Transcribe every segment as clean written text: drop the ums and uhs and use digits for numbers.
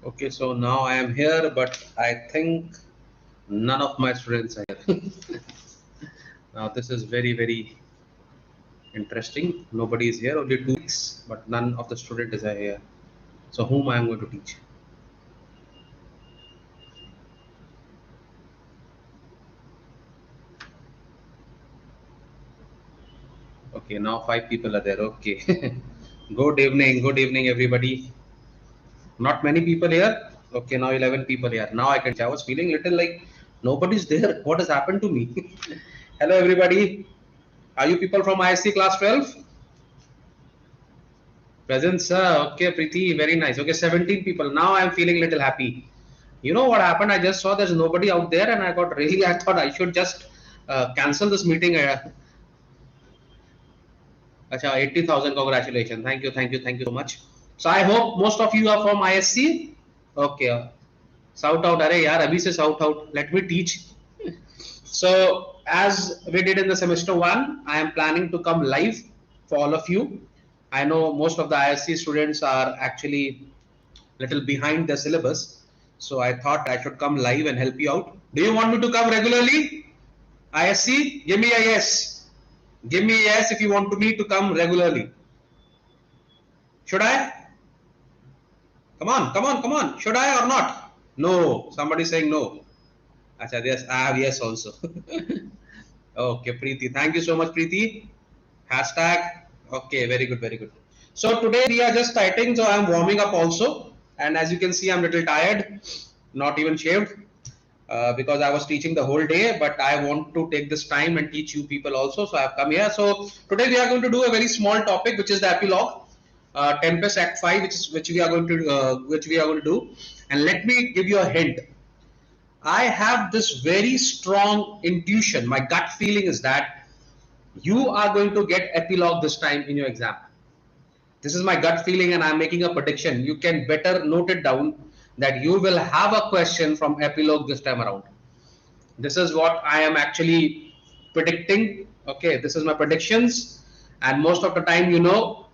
Okay, so now I am here, but I think none of my students are here. Now this is very, very interesting. Nobody is here, only 2 weeks, but none of the students are here. So whom I am going to teach? Okay, now 5 people are there. Okay. Good evening, everybody. Not many people here. Okay, now 11 people here. Now I can. I was feeling little like nobody's there. What has happened to me? Hello, everybody. Are you people from ISC class 12? Present, sir. Okay, Preeti, very nice. Okay, 17 people. Now I'm feeling little happy. You know what happened? I just saw there's nobody out there, and I got really. I thought I should just cancel this meeting. Acha, 80,000. Congratulations. Thank you so much. So I hope most of you are from ISC. Okay. Shout out. Arey yaar, abhi se shout out. Let me teach. So as we did in the semester 1, I am planning to come live for all of you. I know most of the ISC students are actually little behind the syllabus. So I thought I should come live and help you out. Do you want me to come regularly? ISC, give me a yes. Give me a yes if you want me to come regularly. Should I? Come on. Should I or not? No. Somebody saying no. Achha, yes, I have yes also. Okay, Preeti. Thank you so much, Preeti. Hashtag. Okay, very good. So today we are just starting, so I'm warming up also. And as you can see, I'm a little tired, not even shaved, because I was teaching the whole day, but I want to take this time and teach you people also. So I've come here. So today we are going to do a very small topic, which is the epilogue, Tempest Act 5, which we are going to do. And let me give you a hint. I have this very strong intuition. My gut feeling is that you are going to get epilogue this time in your exam. This is my gut feeling, and I'm making a prediction. You can better note it down that you will have a question from epilogue this time around. This is what I am actually predicting. Okay, this is my predictions, and most of the time, you know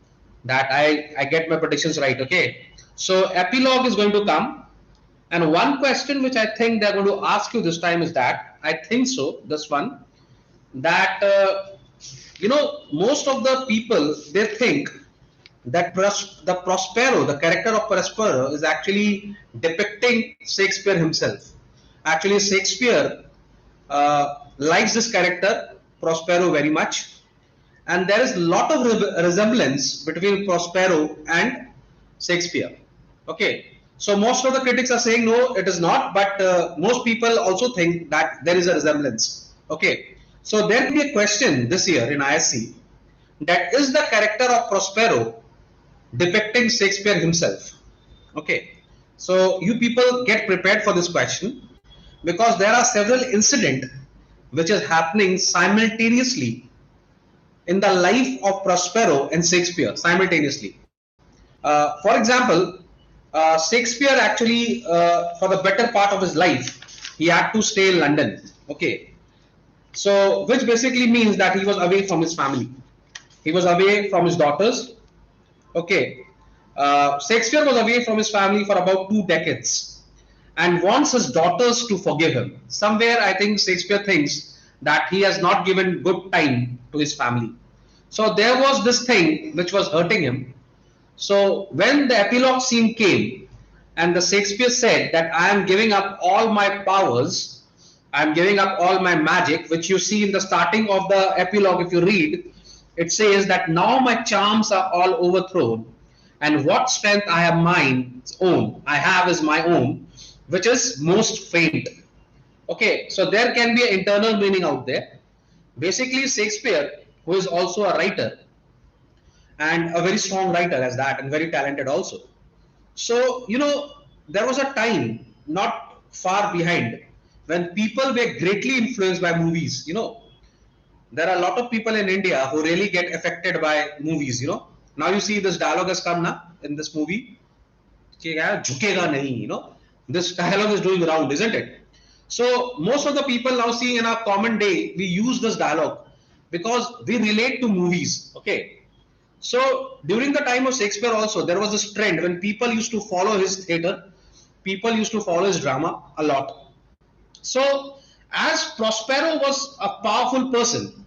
that I get my predictions right. Okay, so epilogue is going to come, and one question which I think they're going to ask you this time is that I think so. This one that most of the people, they think that the Prospero, the character of Prospero, is actually depicting Shakespeare himself. Actually, Shakespeare likes this character Prospero very much, and there is a lot of resemblance between Prospero and Shakespeare. Okay, so most of the critics are saying no, it is not, but most people also think that there is a resemblance. Okay, so there will be a question this year in ISC, that is the character of Prospero depicting Shakespeare himself. Okay, so you people get prepared for this question, because there are several incidents which is happening simultaneously in the life of Prospero and Shakespeare simultaneously. For example, Shakespeare actually, for the better part of his life, he had to stay in London. Okay, so which basically means that he was away from his family. He was away from his daughters. Okay, Shakespeare was away from his family for about 2 decades and wants his daughters to forgive him. Somewhere I think Shakespeare thinks that he has not given good time to his family. So there was this thing which was hurting him. So when the epilogue scene came and the Shakespeare said that I am giving up all my powers, I am giving up all my magic, which you see in the starting of the epilogue, if you read, it says that now my charms are all overthrown, and what strength I have mine own, I have is my own, which is most faint. Okay, so there can be an internal meaning out there. Basically, Shakespeare, who is also a writer, and a very strong writer as that, and very talented also. So, there was a time not far behind when people were greatly influenced by movies. There are a lot of people in India who really get affected by movies. Now you see this dialogue has come now in this movie. Jhukega nahi, this dialogue is doing round, isn't it? So most of the people now see in our common day, we use this dialogue because we relate to movies. Okay. So during the time of Shakespeare also, there was this trend when people used to follow his theatre people used to follow his drama a lot. So as Prospero was a powerful person,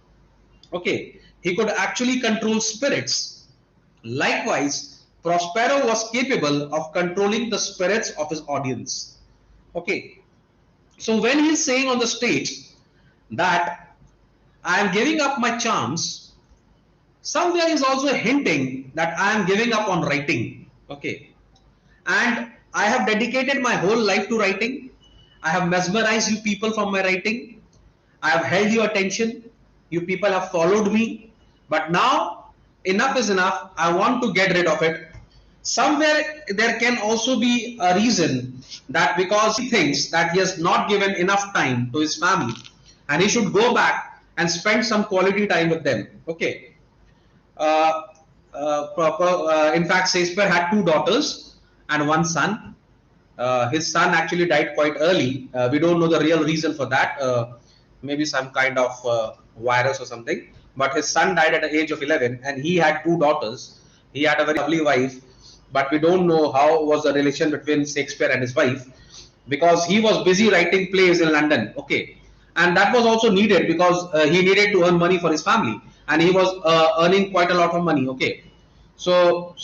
okay, he could actually control spirits. Likewise, Prospero was capable of controlling the spirits of his audience. Okay, so when he's saying on the stage that I am giving up my charms, somewhere he's also hinting that I am giving up on writing. Okay, and I have dedicated my whole life to writing. I have mesmerized you people from my writing. I have held your attention. You people have followed me. But now, enough is enough. I want to get rid of it. Somewhere there can also be a reason that because he thinks that he has not given enough time to his family and he should go back and spend some quality time with them. Okay. In fact, Shakespeare had 2 daughters and 1 son. His son actually died quite early. We don't know the real reason for that. Maybe some kind of virus or something. But his son died at the age of 11, and he had 2 daughters. He had a very lovely wife, but we don't know how was the relation between Shakespeare and his wife, because he was busy writing plays in London. Okay, and that was also needed because he needed to earn money for his family, and he was earning quite a lot of money. Okay, so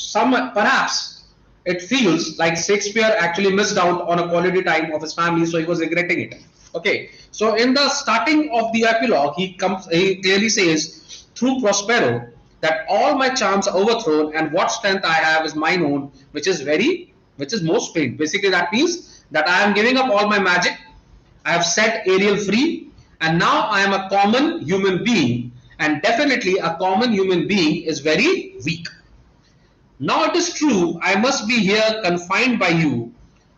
perhaps it feels like Shakespeare actually missed out on a quality time of his family, so he was regretting it. Okay, so in the starting of the epilogue, he clearly says through Prospero that all my charms are overthrown and what strength I have is mine own, which is most faint. Basically, that means that I am giving up all my magic. I have set Ariel free, and now I am a common human being, and definitely a common human being is very weak. Now it is true, I must be here confined by you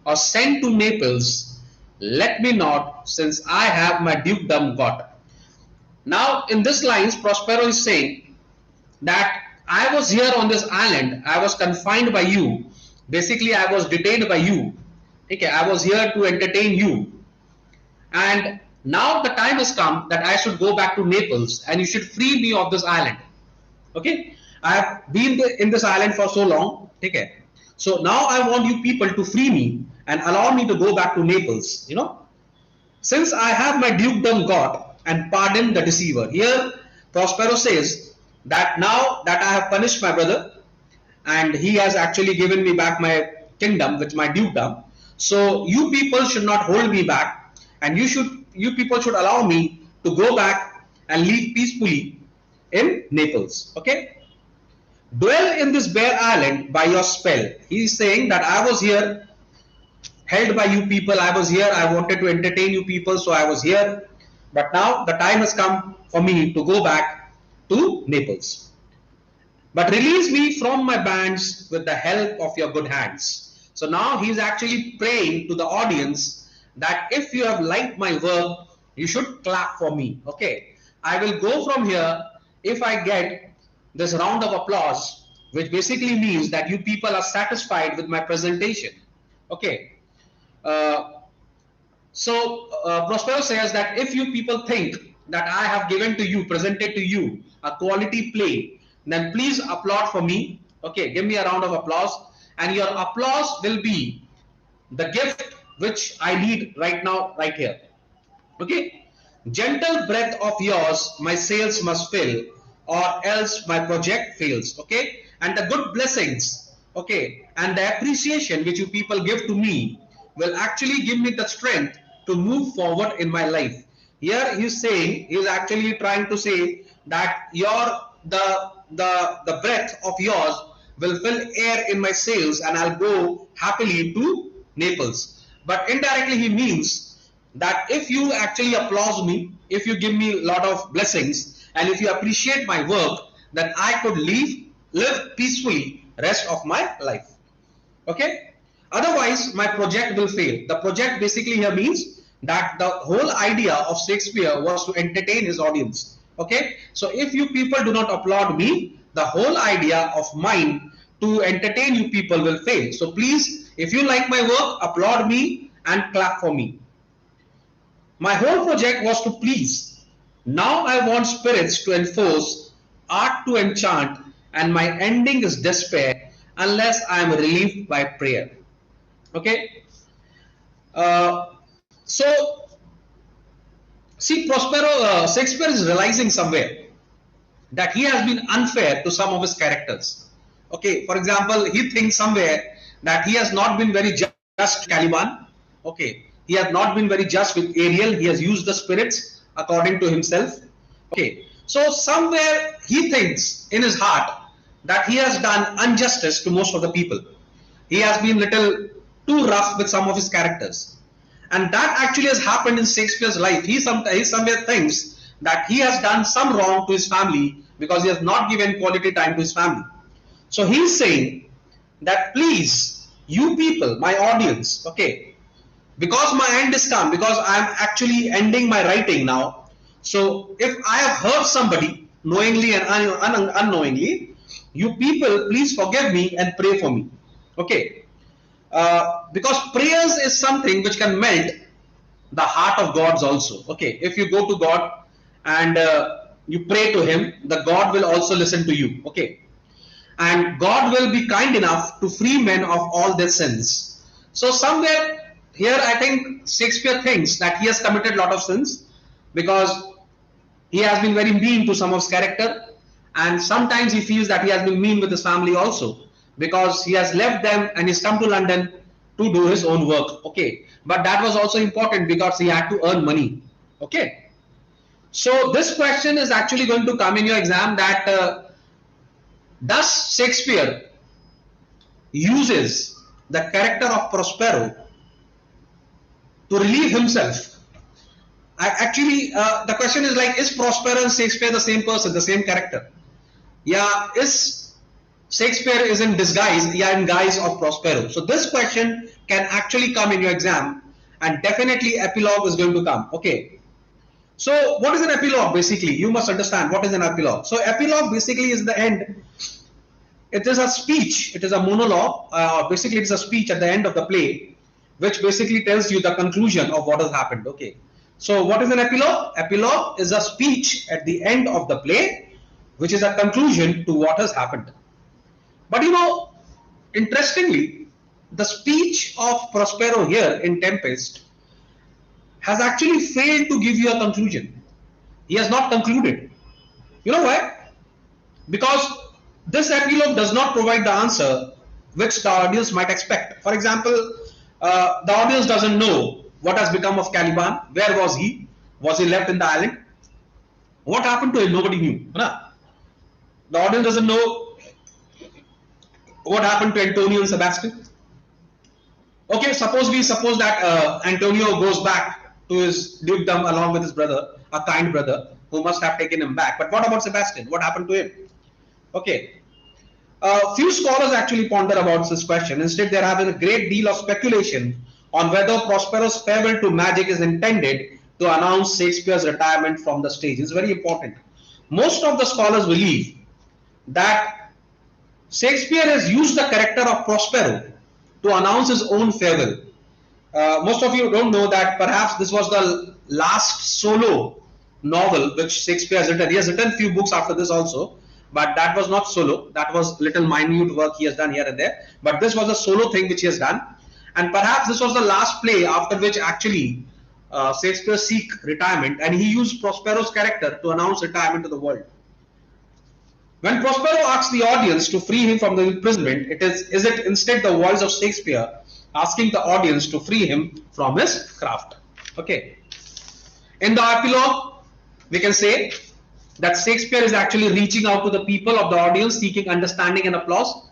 or sent to Naples. Let me not, since I have my dukedom got. Now in this lines, Prospero is saying that I was here on this island, I was confined by you. Basically, I was detained by you. Okay, I was here to entertain you. And now the time has come that I should go back to Naples and you should free me of this island. Okay, I have been in this island for so long. Okay, so now I want you people to free me and allow me to go back to Naples. Since I have my dukedom got and pardon the deceiver. Here, Prospero says that now that I have punished my brother and he has actually given me back my kingdom, which my dukedom. So you people should not hold me back, and you people should allow me to go back and live peacefully in Naples. Okay, dwell in this bare island by your spell. He is saying that I was here held by you people. I was here, I wanted to entertain you people, so I was here, but now the time has come for me to go back to Naples. But release me from my bands with the help of your good hands. So now he's actually praying to the audience that if you have liked my work, you should clap for me. Okay, I will go from here if I get this round of applause, which basically means that you people are satisfied with my presentation. Okay, Prospero says that if you people think that I have given to you, presented to you a quality play, then please applaud for me. Okay, give me a round of applause, and your applause will be the gift which I need right now, right here. Okay, gentle breath of yours my sails must fill, or else my project fails. Okay, and the good blessings, okay, and the appreciation which you people give to me will actually give me the strength to move forward in my life. Here he's saying, he's actually trying to say that the breath of yours will fill air in my sails and I'll go happily to Naples. But indirectly he means that if you actually applaud me, if you give me a lot of blessings, and if you appreciate my work, then I could live peacefully rest of my life. Okay, otherwise my project will fail. The project basically here means that the whole idea of Shakespeare was to entertain his audience. Okay, so if you people do not applaud me, the whole idea of mine to entertain you people will fail. So please, if you like my work, applaud me and clap for me. My whole project was to please. Now I want spirits to enforce, art to enchant, and my ending is despair unless I am relieved by prayer. Okay, So see, Prospero, Shakespeare is realizing somewhere that he has been unfair to some of his characters. Okay, for example, he thinks somewhere that he has not been very just with Caliban. Okay, he has not been very just with Ariel. He has used the spirits according to himself. Okay, so somewhere he thinks in his heart that he has done injustice to most of the people. He has been little too rough with some of his characters, and that actually has happened in Shakespeare's life. He somewhere thinks that he has done some wrong to his family because he has not given quality time to his family. So he's saying that please, you people, my audience, okay, because my end is come, because I'm actually ending my writing now. So if I have hurt somebody knowingly and unknowingly, you people please forgive me and pray for me. Okay, because prayers is something which can melt the heart of gods also. Okay, if you go to God and you pray to him, the God will also listen to you. Okay, and God will be kind enough to free men of all their sins. So somewhere here I think Shakespeare thinks that he has committed a lot of sins because he has been very mean to some of his character, and sometimes he feels that he has been mean with his family also because he has left them and he's come to London to do his own work. Okay, but that was also important because he had to earn money. Okay, so this question is actually going to come in your exam, that does Shakespeare uses the character of Prospero to relieve himself? Actually, the question is like, is Prospero and Shakespeare the same person, the same character? Yeah, is Shakespeare is in disguise, yeah, in guise of Prospero? So this question can actually come in your exam, and definitely epilogue is going to come. Okay. So what is an epilogue? Basically, you must understand what is an epilogue. So epilogue basically is the end. It is a speech. It is a monologue. Basically, it is a speech at the end of the play, which basically tells you the conclusion of what has happened. Okay. So what is an epilogue? Epilogue is a speech at the end of the play, which is a conclusion to what has happened. But you know, interestingly, the speech of Prospero here in Tempest has actually failed to give you a conclusion. He has not concluded. You know why? Because this epilogue does not provide the answer which the audience might expect. For example, the audience doesn't know what has become of Caliban. Where was he? Was he left in the island? What happened to him? Nobody knew. The audience doesn't know what happened to Antonio and Sebastian. Okay, suppose that Antonio goes back to his dukedom along with his brother, a kind brother who must have taken him back. But what about Sebastian? What happened to him? Okay. Few scholars actually ponder about this question. Instead, there have been a great deal of speculation on whether Prospero's farewell to magic is intended to announce Shakespeare's retirement from the stage. It's very important. Most of the scholars believe that Shakespeare has used the character of Prospero to announce his own farewell. Most of you don't know that perhaps this was the last solo novel which Shakespeare has written. He has written few books after this also, but that was not solo. That was little minute work he has done here and there. But this was a solo thing which he has done. And perhaps this was the last play after which actually Shakespeare seek retirement, and he used Prospero's character to announce retirement to the world. When Prospero asks the audience to free him from the imprisonment, is it instead the voice of Shakespeare asking the audience to free him from his craft? Okay. In the epilogue, we can say that Shakespeare is actually reaching out to the people of the audience, seeking understanding and applause.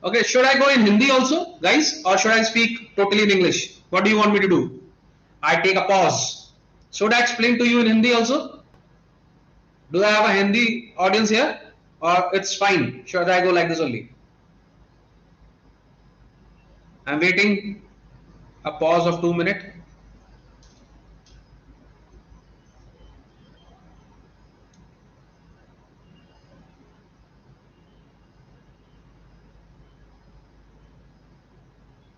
Okay, should I go in Hindi also, guys, or should I speak totally in English? What do you want me to do? I take a pause. Should I explain to you in Hindi also? Do I have a Hindi audience here, or it's fine? Should I go like this only? I'm waiting a pause of 2 minutes.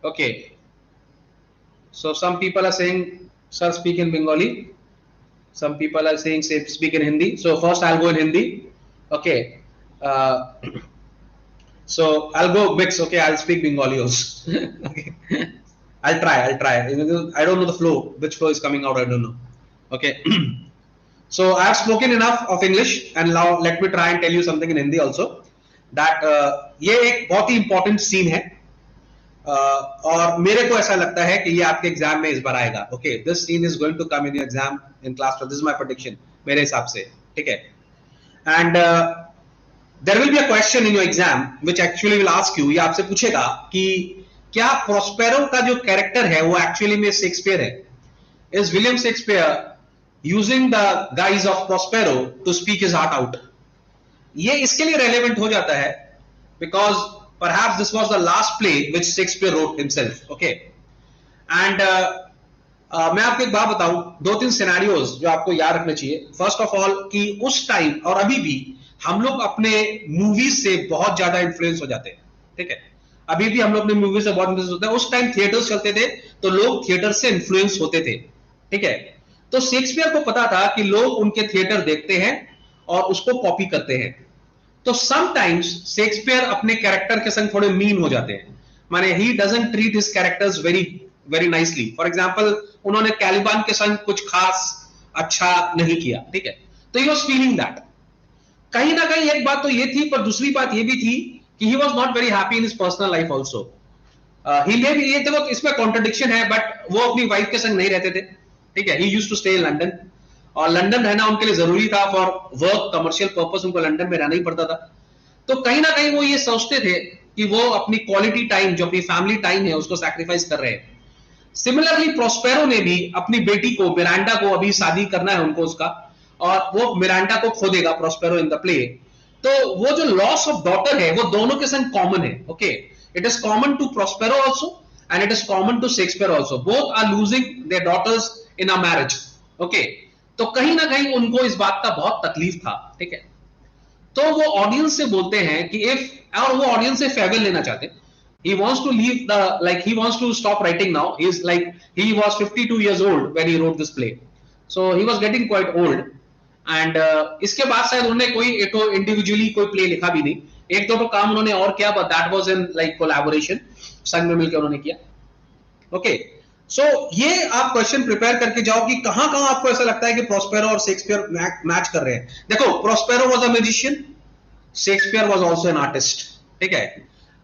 Okay. So some people are saying, sir, speak in Bengali. Some people are saying, say, speak in Hindi. So first I'll go in Hindi. Okay. So I'll go mix. Okay, I'll speak Bengali also. Okay. I'll try. I don't know the flow, which flow is coming out, I don't know. Okay. So I have spoken enough of English, and now let me try and tell you something in Hindi also. That ये एक बहुत ही important scene है, और मेरे को ऐसा लगता है कि ये आपके एग्जाम में इस बार आएगा. Okay, this scene is going to come in your exam in class 12. This is my prediction, मेरे हिसाब से, ठीक है. And there will be a question in your exam which actually will ask you, ये आपसे पूछेगा कि क्या प्रोस्पेरो का जो कैरेक्टर है वो एक्चुअली में शेक्सपियर है. Is William Shakespeare using the guise of Prospero to speak his heart out. ये इसके लिए रेलेवेंट हो जाता है because perhaps this was the last play which Shakespeare wrote himself. Okay, and मैं आपको एक बात बताऊं, दो तीन सिनेरियोज जो आपको याद रखने चाहिए. फर्स्ट ऑफ ऑल कि उस टाइम और अभी भी हम लोग अपने मूवीज से बहुत ज्यादा इन्फ्लुएंस हो जाते हैं, ठीक है. अभी भी हम लोग अपने मूवी से बहुत इन्फ्लुएंस होते हैं. उस टाइम थिएटर्स चलते थे तो लोग थिएटर से इन्फ्लुएंस होते थे, ठीक है. तो शेक्सपियर को पता था कि लोग उनके थिएटर देखते हैं और उसको कॉपी करते हैं. तो समटाइम्स शेक्सपियर अपने कैरेक्टर के संग थोड़े मीन हो जाते हैं. माने he doesn't treat his characters very very nicely. For example उन्होंने कैलिबान के संग कुछ खास अच्छा नहीं किया, ठीक है. तो ही वाज फीलिंग दैट. कहीं ना कहीं एक बात तो ये थी, पर दूसरी बात ये भी थी कि he was not very happy in his personal life also. He may be, ये देखो इसमें कॉन्ट्रडिक्शन है, बट वो अपनी वाइफ के संग नहीं रहते थे, ठीक है. He used to stay in London, और लंदन रहना उनके लिए जरूरी था. फॉर वर्क कमर्शियल पर्पस उनको लंदन में रहना ही पड़ता था. तो कहीं ना कहीं वो ये सोचते थे कि वो अपनी क्वालिटी टाइम, जो अपनी फैमिली टाइम है, उसको सैक्रिफाइस कर रहे हैं. सिमिलरली प्रोस्पेरो ने भी अपनी बेटी को, मिरांडा को, अभी शादी करना है उनको उसका, और वो मिरांडा को खो देगा प्रोस्पेरो इन द प्ले. तो वो जो लॉस ऑफ डॉटर है वो दोनों के संग कॉमन है. Okay, it is common to Prospero also and it is common to Shakespeare also. Both are losing their daughters in a marriage. Okay, तो कहीं ना कहीं उनको इस बात का बहुत तकलीफ था, ठीक है. तो वो ऑडियंस से बोलते हैं कि इफ, और वो ऑडियंस से फेवरेट लेना चाहते हैं. He wants to leave the, like he wants to stop writing now. He's like, he was 52 years old when he wrote this play, so he was getting quite old. And इसके बाद शायद उन्होंने कोई individually कोई play लिखा भी नहीं. एक दो तो काम उन्होंने और किया, but that was in like collaboration, संग में मिलकर उन्होंने किया. ओके, सो ये आप क्वेश्चन प्रिपेयर करके जाओ कि कहां कहां आपको ऐसा लगता है कि प्रोस्पेरो और शेक्सपियर मैच कर रहे हैं. देखो, Prospero was a musician, Shakespeare was also an artist, ठीक है.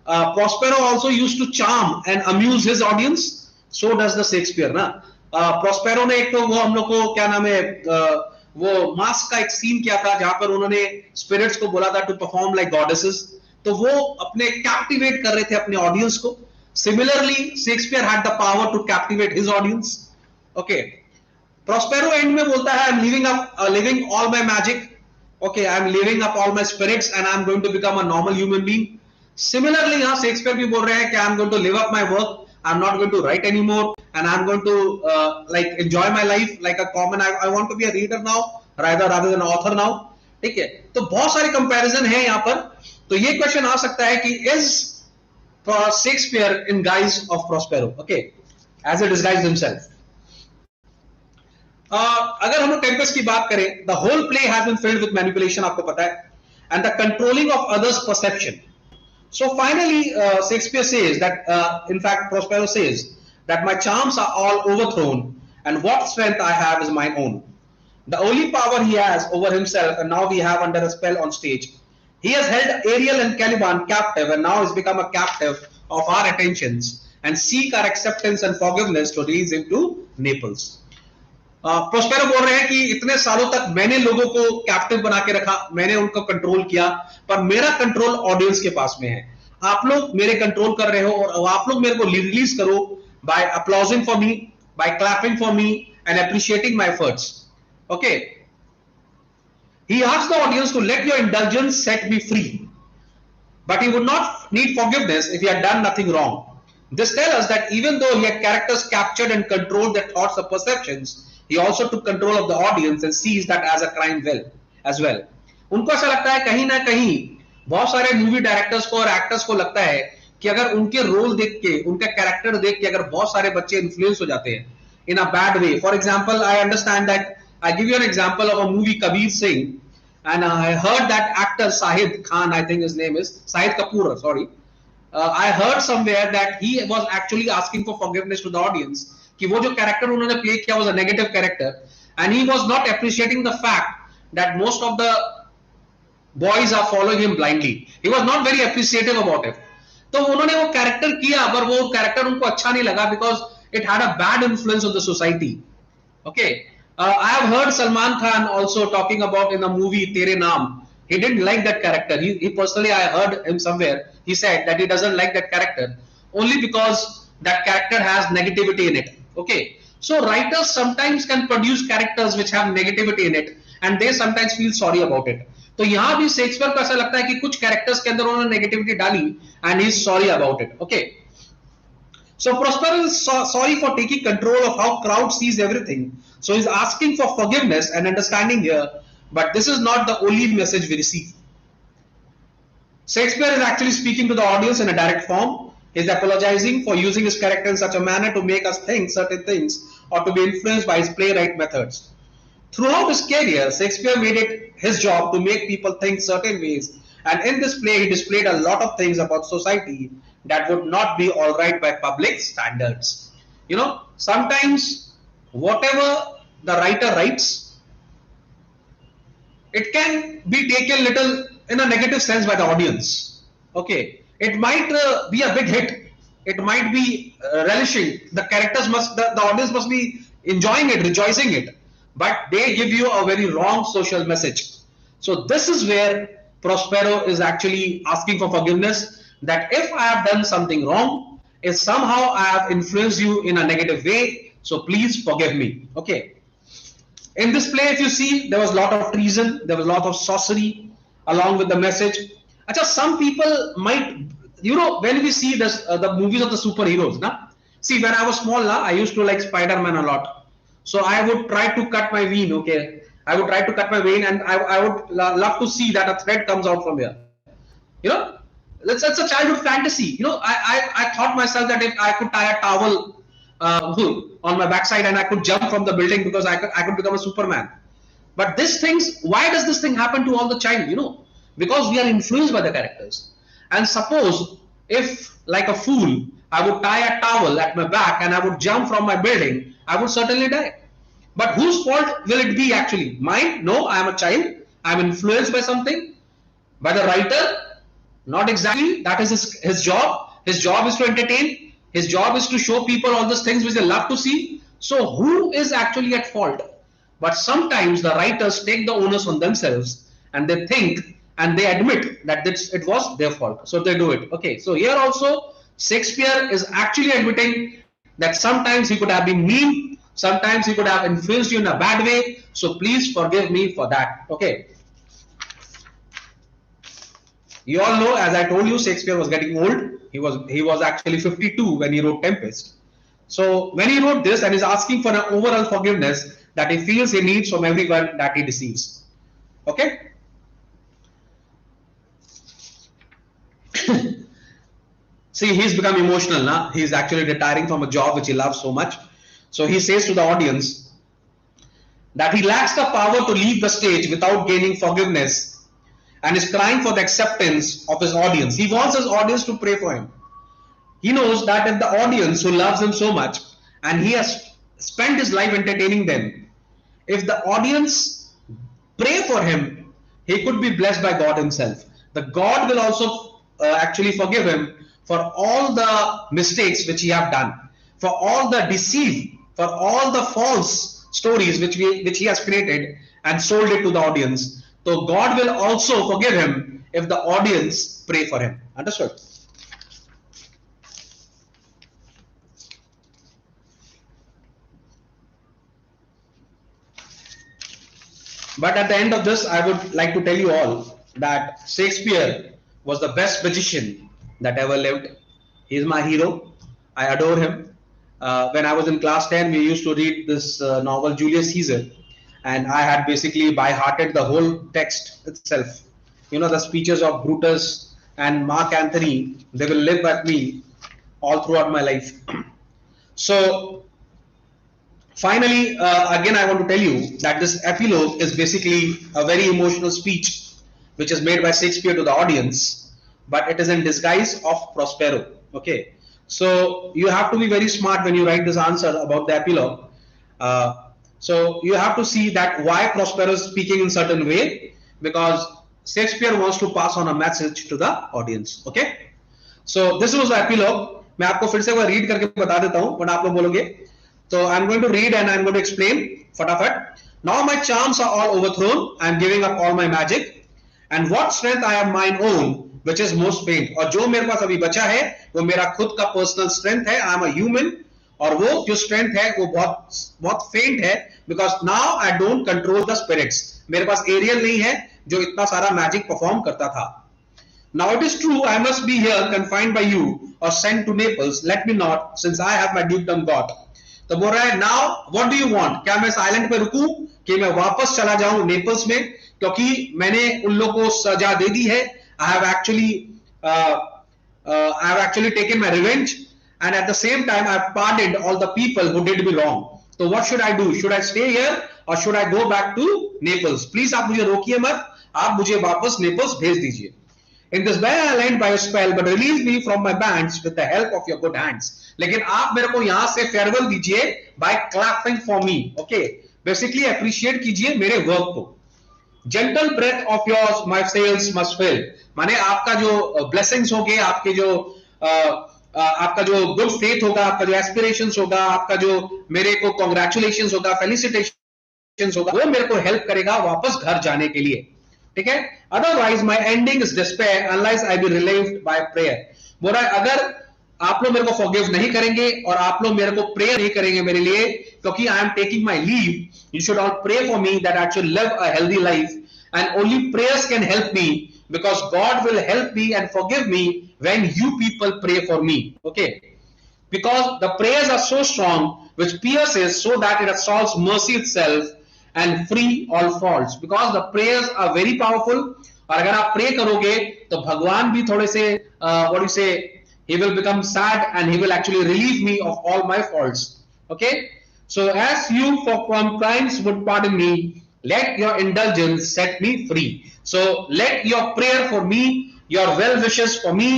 Prospero also used to charm and amuse his audience, so does the Shakespeare ना. प्रोस्पेरो ने एक तो वो हम लोग को क्या नाम है, वो मास्क का एक सीन किया था जहां पर उन्होंने स्पिरिट्स को बोला था टू परफॉर्म लाइक गॉडेसेस. तो वो अपने कैप्टिवेट कर रहे थे अपने ऑडियंस को. Similarly Shakespeare had the power to captivate his audience. Okay, Prospero end में बोलता है, I am living all my magic. Okay, I am living up all my spirits and I am going to become a normal human being. Similarly यहां Shakespeare भी बोल रहे हैं कि I am going to live up my work, I'm not going to write anymore and I'm going to like enjoy my life like a common. I want to be a reader now rather than an author now. ठीक है, तो बहुत सारे comparison है यहाँ पर. तो ये क्वेश्चन आ सकता है कि is Shakespeare in guise of Prospero, okay, as a disguise himself. अगर हम लोग टेम्पेस्ट की बात करें, the whole play has been filled with manipulation, आपको पता है, and the controlling of others' perception. So finally, Shakespeare says that, in fact, Prospero says that my charms are all overthrown, and what strength I have is my own. The only power he has over himself, and now we have under a spell on stage. He has held Ariel and Caliban captive, and now has become a captive of our attentions, and seek our acceptance and forgiveness to release him to Naples. Prospero बोल रहे हैं कि इतने सालों तक मैंने लोगों को कैप्टिव बना के रखा, मैंने उनको कंट्रोल किया, पर मेरा कंट्रोल ऑडियंस के पास में है. आप लोग मेरे कंट्रोल कर रहे हो और आप लोग मेरे को रिलीज करो by applauding for me, by clapping for me and appreciating my efforts. Okay, he asked the audience to let your indulgence set me free, but he would not need forgiveness if he had done nothing wrong. This tells us that even though he had characters captured and controlled their thoughts or perceptions, he also took control of the audience and sees that as a crime as well. उनको ऐसा लगता है कहीं ना कहीं, बहुत सारे movie directors को और एक्टर्स को लगता है कि अगर उनके रोल देख के, उनका कैरेक्टर देख के अगर बहुत सारे बच्चे इन्फ्लुएंस हो जाते हैं in a bad way. For example, I understand that, I give you an example of a movie Kabir Singh, and I heard that actor Shahid Khan, I think his name is Shahid Kapoor, sorry, I heard somewhere that he was actually asking for forgiveness to the audience कि वो जो character उन्होंने play किया was a negative character, and he was not appreciating the fact that most of the boys are following him blindly. He was not very appreciative about it. तो उन्होंने वो character किया, पर वो character उनको अच्छा नहीं लगा because it had a bad influence on the society. Okay, I have heard Salman Khan also talking about in the movie Tere Naam. He didn't like that character. He personally, I heard him somewhere. He said that he doesn't like that character only because that character has negativity in it. Okay, so writers sometimes can produce characters which have negativity in it, and they sometimes feel sorry about it. तो यहाँ भी Shakespeare को ऐसा लगता है कि कुछ characters के अंदर उन्होंने नेगेटिविटी डाली and he is sorry about it. Okay. So Prospero is sorry for taking control of how crowd sees everything. So he's asking for forgiveness and understanding here, but this is not the only message we receive. Shakespeare is actually speaking to the audience in a direct form. He's apologizing for using his character in such a manner to make us think certain things or to be influenced by his playwright methods. Throughout his career, Shakespeare made it his job to make people think certain ways, and in this play he displayed a lot of things about society that would not be all right by public standards. You know, sometimes whatever the writer writes, it can be taken little in a negative sense by the audience. Okay, it might be a big hit, it might be relishing, the characters must, the audience must be enjoying it, rejoicing it, but they give you a very wrong social message. So this is where Prospero is actually asking for forgiveness, that if I have done something wrong, if somehow I have influenced you in a negative way, so please forgive me. Okay. In this play, if you see, there was a lot of treason, there was a lot of sorcery along with the message. Achha, some people might, you know, when we see this, the movies of the superheroes, na? See, when I was small, I used to like Spider-Man a lot. So I would try to cut my vein, okay? I would try to cut my vein, and I would love to see that a thread comes out from here. You know, that's a childhood fantasy. You know, I thought myself that if I could tie a towel on my backside and I could jump from the building because I could become a Superman. But these things, why does this thing happen to all the child? You know, because we are influenced by the characters. And suppose if, like a fool, I would tie a towel at my back and I would jump from my building, I would certainly die. But whose fault will it be actually? Mine? No, I am a child. I am influenced by something. By the writer? Not exactly. That is his job. His job is to entertain. His job is to show people all those things which they love to see. So who is actually at fault? But sometimes the writers take the onus on themselves and they think and they admit that it was their fault. So they do it. Okay. So here also Shakespeare is actually admitting that sometimes he could have been mean. Sometimes he could have influenced you in a bad way. So please forgive me for that. Okay. You all know, as I told you, Shakespeare was getting old. He was actually 52 when he wrote Tempest. So when he wrote this and is asking for an overall forgiveness that he feels he needs from everyone that he deceives. Okay. See, he's become emotional now. He's actually retiring from a job which he loves so much. So he says to the audience that he lacks the power to leave the stage without gaining forgiveness and is crying for the acceptance of his audience. He wants his audience to pray for him. He knows that if the audience who loves him so much and he has spent his life entertaining them, if the audience pray for him, he could be blessed by God himself. The God will also actually forgive him for all the mistakes which he have done, for all the deceit, for all the false stories which he has created and sold it to the audience. So God will also forgive him if the audience pray for him. Understood? But at the end of this, I would like to tell you all that Shakespeare was the best magician that ever lived. He is my hero. I adore him. When I was in class 10, we used to read this novel Julius Caesar, and I had basically by-hearted the whole text itself. You know, the speeches of Brutus and Mark Antony, they will live with me all throughout my life. So finally, again, I want to tell you that this epilogue is basically a very emotional speech which is made by Shakespeare to the audience, but it is in disguise of Prospero. Okay, so you have to be very smart when you write this answer about the epilogue. uh, so you have to see that why Prospero is speaking in certain way, because Shakespeare wants to pass on a message to the audience. Okay, so this was the epilogue. मैं आपको फिर से वो read करके बता देता हूं, but आप लोग बोलोगे, तो I am going to read and I am going to explain फटाफट. Now my charms are all overthrown, I am giving up all my magic, and what strength I have mine own which is most faint. और जो मेरे पास अभी बचा है वो मेरा खुद का पर्सनल स्ट्रेंथ है. आई एम अ ह्यूमन, और वो जो स्ट्रेंथ है वो बहुत बहुत फेंट है, because now I don't control the spirits. मेरे पास एरियल नहीं है जो इतना सारा मैजिक परफॉर्म करता था. Now it is true I must be here confined by you or sent to Naples. Let me not, since I have my dukedom got. तो बोल रहा है now what do you want? क्या मैं इस island पे रुकूं कि मैं वापस चला जाऊं नेपल्स में, क्योंकि मैंने उन लोगों को सजा दे दी है. I have actually taken my revenge, and at the same time I have pardoned all the people who did me wrong. So what should I do? Should I stay here or should I go back to Naples? Please आप मुझे रोकिए मत, आप मुझे वापस Naples भेज दीजिए. In this way I land by a spell, but release me from my bands with the help of your good hands. लेकिन आप मेरे को यहां से फेयरवेल दीजिए by clapping for me. Okay, basically appreciate कीजिए मेरे वर्क को. Gentle breath of yours my sails must fill. माने आपका जो blessings होंगे, आपके जो आपका जो good faith होगा, आपका जो aspirations होगा, आपका जो मेरे को congratulations होगा, felicitations होगा, वो मेरे को help करेगा वापस घर जाने के लिए. ठीक है, otherwise my ending is despair unless I B relieved by prayer. बोल रहा है अगर आप लोग मेरे को फॉरगिव नहीं करेंगे और आप लोग मेरे को प्रेयर नहीं करेंगे मेरे लिए, क्योंकि I am taking my leave, you should all pray for me that I should live a healthy life, and only prayers can help me, because God will help me and forgive me when you people pray for me. Okay, because the prayers are so strong which pierces so that it assaults mercy itself and free all faults. Because the prayers are very powerful, और अगर आप pray करोगे तो भगवान भी थोड़े से what you say, he will become sad and he will actually relieve me of all my faults. Okay, so as you from crimes would pardon me, let your indulgence set me free. So let your prayer for me, your well wishes for me,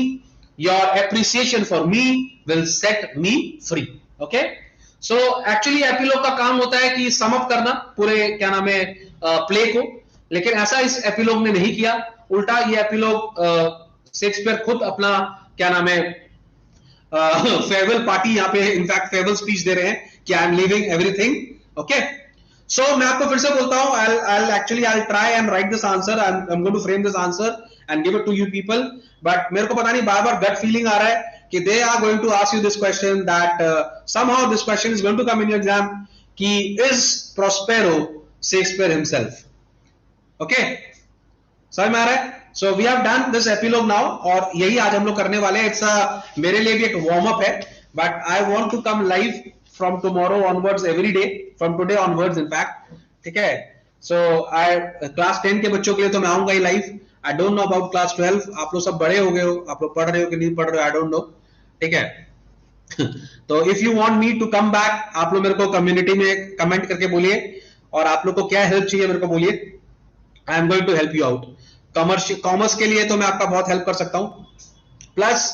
your appreciation for me will set me free. Okay, so actually epilogue का काम होता है कि sum up करना पूरे क्या नाम है प्ले को, लेकिन ऐसा इस एपिलॉग ने नहीं किया. उल्टा ये एपिलॉग शेक्सपियर खुद अपना क्या नाम है फेयरवेल पार्टी यहाँ पे इनफैक्ट फेयरवेल स्पीच दे रहे हैं कि I am leaving everything. Okay, so मैं आपको फिर से बोलता हूँ, I'll try and write this answer. I'm going to frame this answer and give it to you people. But मेरे को पता नहीं बार बार gut feeling आ रहा है कि they are going to ask you this question, that somehow this question is going to come in your exam, कि is Prospero Shakespeare himself? Okay, समझ में आ रहा है? So we have done this epilogue now, और यही आज हम लोग करने वाले हैं. It's मेरे लिए भी एक warm up है, but I want to come live from tomorrow onwards every day, from today onwards in fact. ठीक है, so class 10 के बच्चों के लिए तो मैं आऊंगा ही live. I don't know about class 12. आप लोग सब बड़े हो गए हो, आप लोग पढ़ रहे हो कि नहीं पढ़ रहे हो, I don't know. ठीक है, तो if you want me to come back, आप लोग मेरे को कम्युनिटी में कमेंट करके बोलिए, और आप लोग को क्या हेल्प चाहिए मेरे को बोलिए. I am going to help you out. Commerce के लिए तो मैं आपका बहुत हेल्प कर सकता हूं. प्लस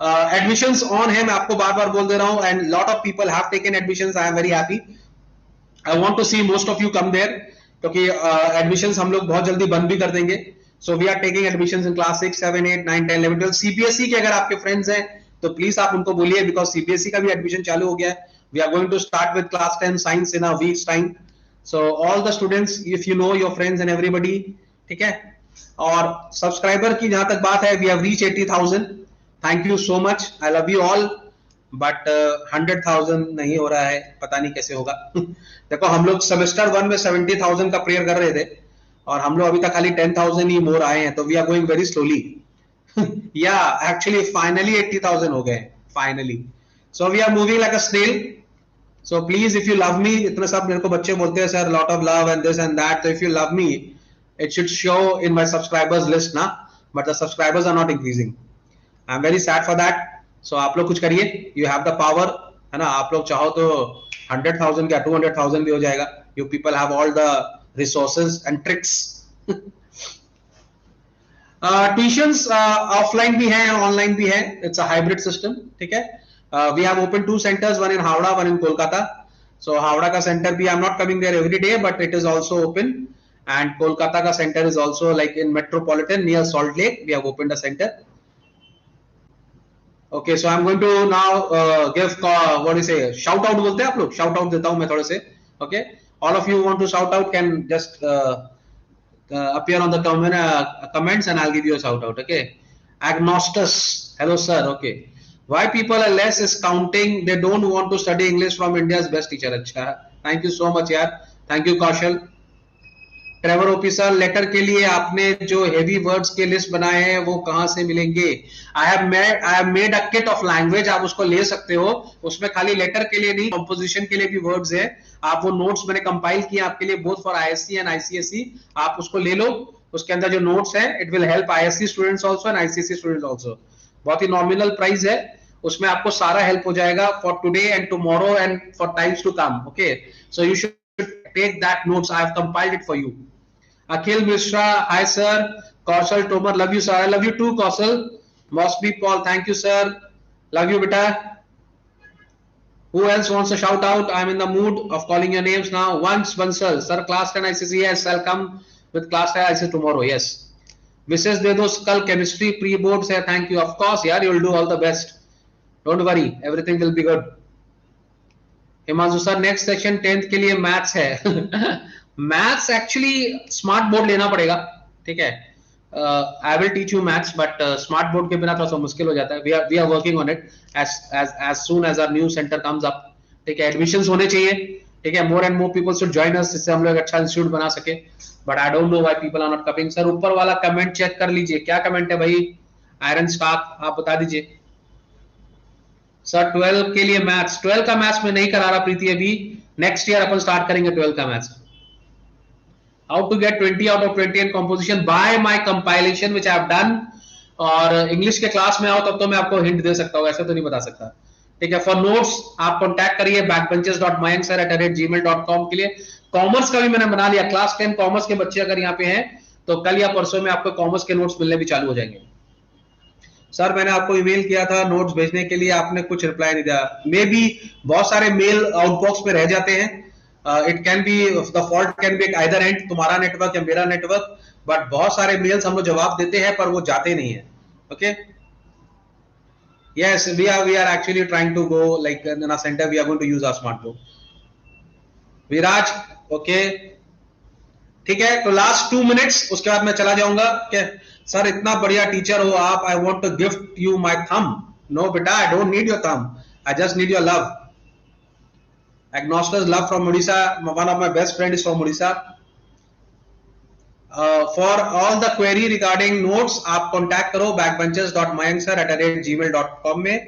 एडमिशंस ऑन है, मैं आपको बार बार बोल दे रहा हूं, and lot of people have taken admissions. I am very happy. I want to see most of you come there, क्योंकि एडमिशंस हम लोग बहुत जल्दी बंद भी कर देंगे. So we are taking admissions in class 6, 7, 8, 9, 10, 11, 12. CBSE के अगर आपके फ्रेंड्स हैं तो प्लीज आप उनको बोलिए, बिकॉज सीबीएसई का भी एडमिशन चालू हो गया है. We are going to start with class 10 science in a weeks time. So all the students, if you know your friends and everybody, ठीक है. और सब्सक्राइबर की जहां तक बात है, we have reach 80,000. Thank you so much, I love you all. But 100,000 नहीं हो रहा है, पता नहीं कैसे होगा. देखो हम लोग सेमेस्टर 1 में 70,000 का प्रेयर कर रहे थे, और हम लोग अभी तक खाली 10,000 ही मोर आए हैं, तो we are going very slowly. Yeah, actually finally 80,000 हो गए finally. So we are moving like a snail. So please, if you love me, इतने सब मेरे को बच्चे बोलते हैं sir, lot of love and this and that. So if you love me, it should show in my subscribers list ना, but the subscribers are not increasing. I'm very sad for that. So आप लोग कुछ करिए, you have the power, है ना. आप लोग चाहो तो 100,000 या 200,000 भी हो जाएगा. You people have all the resources and tricks. Tuitions offline भी है, ऑनलाइन भी है. It's a hybrid system. ठीक है. We have open 2 centers, one in Howrah, one in Kolkata. So Howrah का center भी, I'm not coming there every day, but it is also open. And Kolkata का center is also like in Metropolitan near Salt Lake. We have opened a center. Okay, so I'm going to now give what do you say, shout out बोलते हैं आप लोग? Shout out देता हूँ मैं थोड़े से. Okay, all of you want to shout out can just appear on the comments and I'll give you a shout out. Okay, Agnostus, hello sir. Okay, why people are less is counting. They don't want to study English from India's best teacher. अच्छा, thank you so much यार. Thank you Kaushal. Trevor officer, letter के लिए आपने जो heavy words के list बनाए हैं वो कहां से मिलेंगे? I have made a kit of language, आप उसको ले सकते हो. उसमें खाली लेटर के लिए नहीं, कंपोजिशन के लिए भी वर्ड्स है. आप वो नोट्स मैंने कंपाइल किए आपके लिए, both for ISC and ICSE. आप उसको ले लो, उसके अंदर जो नोट्स है it will help ISC students also and ICSE students also. बहुत ही नॉमिनल प्राइस है, उसमें आपको सारा हेल्प हो जाएगा for today and tomorrow and for times to come. Okay, so you should take that notes. I have compiled it for you. Akhil Mishra, hi sir. Kaushal Tomar, love you sir. I love you too, Kaushal. Mosby Paul, thank you sir. Love you beta. Who else wants a shout out? I'm in the mood of calling your names now. Once Bansal, sir, class 10 ICC. Yes, I'll come with class 10 ICC tomorrow. Yes. Mrs. Dedo Skull Chemistry pre-board say thank you. Of course, yeah, you'll do all the best. Don't worry, everything will be good. Himanshu sir, next section 10th के लिए maths है. Maths actually smart board लेना पड़ेगा. ठीक है, I will teach you maths, but smart board के बिना थोड़ा सा मुश्किल हो जाता है. We are working on it as soon as our new centre comes up. ठीक है, एडमिशंस होने चाहिए. ठीक है, more and more people should join us, जिससे हम लोग अच्छा इंस्टीट्यूट बना सके. But I don't know why people are not coming. Sir, ऊपर वाला कमेंट चेक कर लीजिए, क्या कमेंट है भाई? आयरन स्टाक, आप बता दीजिए. सर 12 के लिए मैथ्स, 12 का मैथ्स में नहीं करा रहा प्रीति अभी. नेक्स्ट ईयर अपन स्टार्ट करेंगे 12 का maths. How to get 20 out of 20 in composition by my compilation which I have done. और इंग्लिश के क्लास में आओ तब तो मैं आपको हिंट दे सकता हूँ, ऐसे तो नहीं बता सकता. ठीक है, फॉर नोट्स आप कॉन्टैक्ट करिए backbenchers.mayanksir@gmail.com के लिए. कॉमर्स का भी मैंने बना लिया. क्लास 10 कॉमर्स के बच्चे अगर यहाँ पे हैं तो कल या परसों में आपको कॉमर्स के नोट्स मिलने भी चालू हो जाएंगे. सर, मैंने आपको ईमेल किया था नोट्स भेजने के लिए, आपने कुछ रिप्लाई नहीं दिया. मे बी बहुत सारे मेल आउटबॉक्स में रह जाते हैं. It can be, the fault can be either and, तुम्हारा नेटवर्क या मेरा नेटवर्क. बट बहुत सारे मेल्स हम लोग जवाब देते हैं पर वो जाते नहीं है. Okay, yes, we are actually trying to go like in a centre. We are going to use our smart board. Viraj, okay, ठीक है. तो लास्ट 2 मिनट्स, उसके बाद मैं चला जाऊंगा. क्या सर, इतना बढ़िया टीचर हो आप, I want to gift you my thumb. No बेटा, I don't need your thumb, I just need your love. Agnostus, love from Odisha. One of my best friends is from Odisha. For all the query regarding notes, आप contact करो backbenchers.mayanksir@gmail.com में,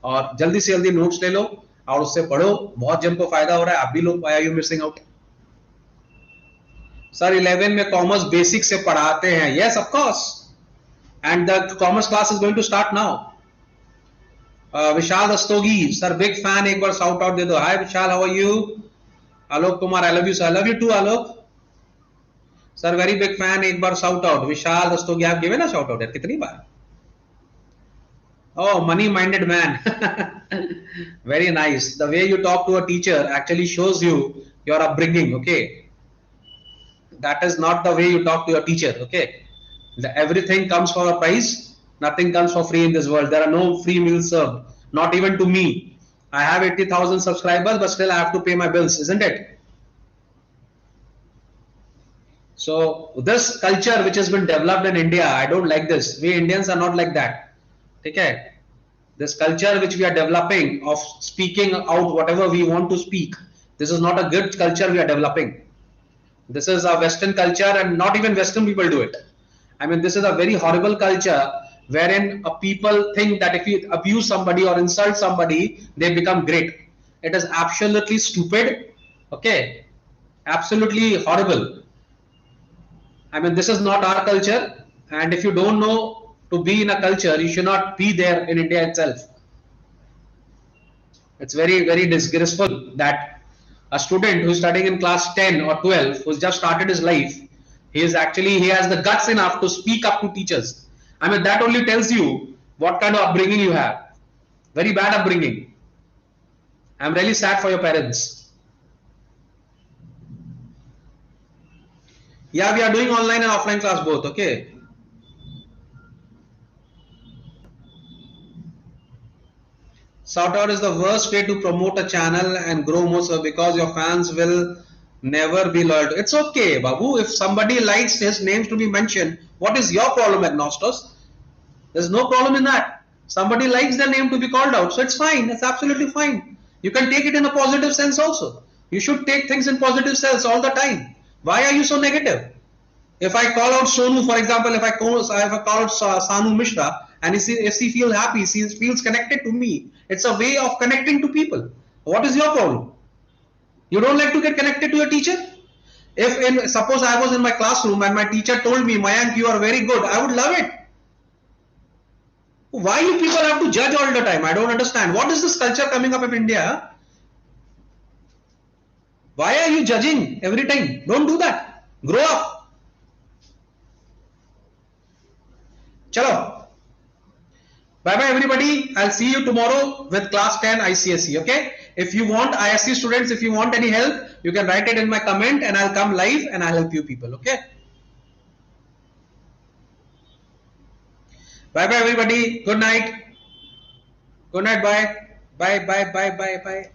और जल्दी से जल्दी notes ले लो और उससे पढ़ो. बहुत जन को फायदा हो रहा है, आप भी लो. Why are you missing out? Sir 11 में कॉमर्स बेसिक से पढ़ाते हैं. Yes, of course. And the commerce class is going to start now. Vishal Dastogi, sir big fan, एक बार शाउट आउट दे दो. Hi Vishal, how are you? Alok Kumar, I love you sir. I love you too Alok. Sir very big fan, एक बार shout out. विशाल दस्तोगी, आप giveaway ना shout out यार, कितनी बार? Oh, money-minded man. Very nice. The way you talk to a teacher actually shows you your upbringing. Okay, that is not the way you talk to your teacher. Okay, everything comes for a price. Nothing comes for free in this world. There are no free meals served, not even to me. I have 80,000 subscribers, but still I have to pay my bills, isn't it? So this culture which has been developed in India, I don't like this. We Indians are not like that. Okay, this culture which we are developing of speaking out whatever we want to speak, this is not a good culture we are developing. This is a Western culture, and not even Western people do it. I mean, this is a very horrible culture wherein people think that if you abuse somebody or insult somebody, they become great. It is absolutely stupid. Okay, absolutely horrible. I mean, this is not our culture, and if you don't know to be in a culture, you should not be there in India itself. It's very, very disgraceful that a student who's studying in class 10 or 12, who's just started his life, he has the guts enough to speak up to teachers. I mean, that only tells you what kind of upbringing you have. Very bad upbringing. I'm really sad for your parents. Yeah, we are doing online and offline class both. Okay. Shout out is the worst way to promote a channel and grow more so because your fans will never be loyal. It's okay, Babu. If somebody likes his names to be mentioned, what is your problem, Agnostos? There's no problem in that. Somebody likes their name to be called out, so it's fine. It's absolutely fine. You can take it in a positive sense also. You should take things in positive sense all the time. Why are you so negative? If I call out Sonu, for example, if I call out Sanu Mishra, and if she feels happy, she feels connected to me, it's a way of connecting to people. What is your problem? You don't like to get connected to your teacher? Suppose I was in my classroom and my teacher told me, Mayank, you are very good, I would love it. Why you people have to judge all the time? I don't understand. What is this culture coming up in India? Why are you judging every time? Don't do that. Grow up. Chalo. Bye bye everybody. I'll see you tomorrow with class 10 ICSE. Okay. If you want ISC students, if you want any help, you can write it in my comment and I'll come live and I'll help you people. Okay. Bye bye everybody. Good night. Good night. Bye. Bye. Bye. Bye. Bye. Bye.